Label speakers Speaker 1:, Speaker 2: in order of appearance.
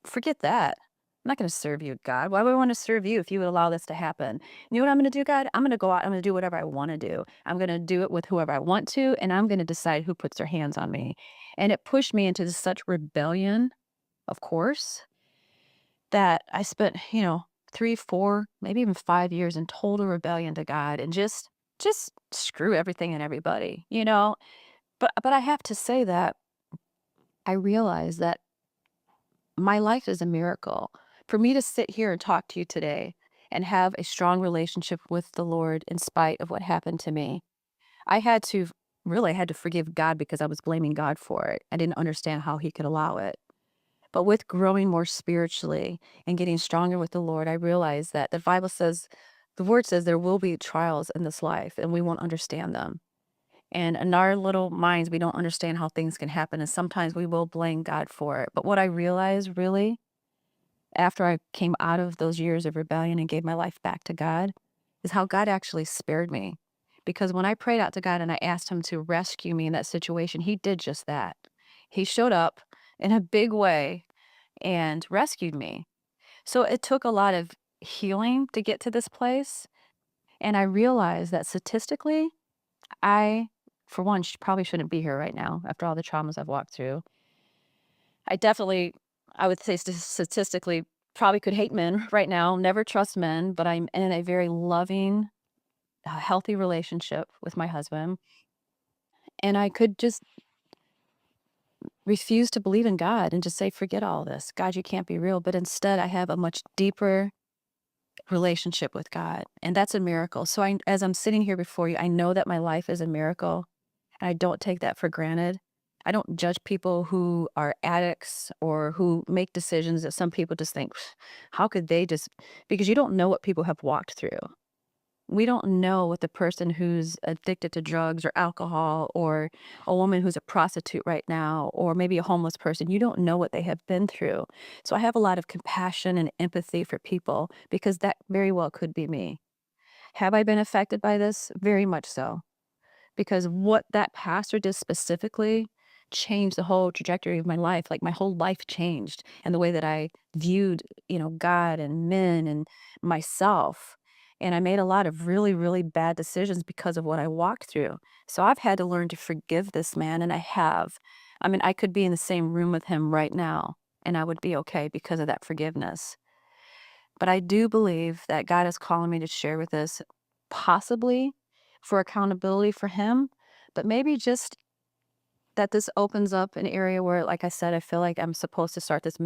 Speaker 1: Forget that. I'm not going to serve you, God. Why would I want to serve you if you would allow this to happen? You know what I'm going to do, God? I'm going to go out. I'm going to do whatever I want to do. I'm going to do it with whoever I want to, and I'm going to decide who puts their hands on me. And it pushed me into such rebellion, of course, that I spent, 3, 4, maybe even 5 years in total rebellion to God and just screw everything and everybody. But I have to say that I realize that my life is a miracle. For me to sit here and talk to you today and have a strong relationship with the Lord in spite of what happened to me, I had to really I had to forgive God because I was blaming God for it. I didn't understand how he could allow it. But with growing more spiritually and getting stronger with the Lord, I realized that the Bible says, the word says there will be trials in this life and we won't understand them. And in our little minds, we don't understand how things can happen. And sometimes we will blame God for it. But what I realized really after I came out of those years of rebellion and gave my life back to God is how God actually spared me. Because when I prayed out to God and I asked him to rescue me in that situation, he did just that. He showed up in a big way and rescued me. So it took a lot of healing to get to this place. And I realized that statistically, I, for one, probably shouldn't be here right now after all the traumas I've walked through. I definitely, I would say statistically, probably could hate men right now, never trust men, but I'm in a very loving, healthy relationship with my husband. And I could just refuse to believe in God and just say, forget all this. God, you can't be real. But instead, I have a much deeper relationship with God. And that's a miracle. So as I'm sitting here before you, I know that my life is a miracle. And I don't take that for granted. I don't judge people who are addicts or who make decisions that some people just think, how could they just, because you don't know what people have walked through. We don't know what the person who's addicted to drugs or alcohol or a woman who's a prostitute right now or maybe a homeless person, you don't know what they have been through. So I have a lot of compassion and empathy for people because that very well could be me. Have I been affected by this? Very much so. Because what that pastor did specifically changed the whole trajectory of my life. Like, my whole life changed, and the way that I viewed, God and men and myself, and I made a lot of really, really bad decisions because of what I walked through. So I've had to learn to forgive this man, and I have. I mean, I could be in the same room with him right now, and I would be okay because of that forgiveness. But I do believe that God is calling me to share with us, possibly for accountability for him, but maybe just that this opens up an area where, like I said, I feel like I'm supposed to start this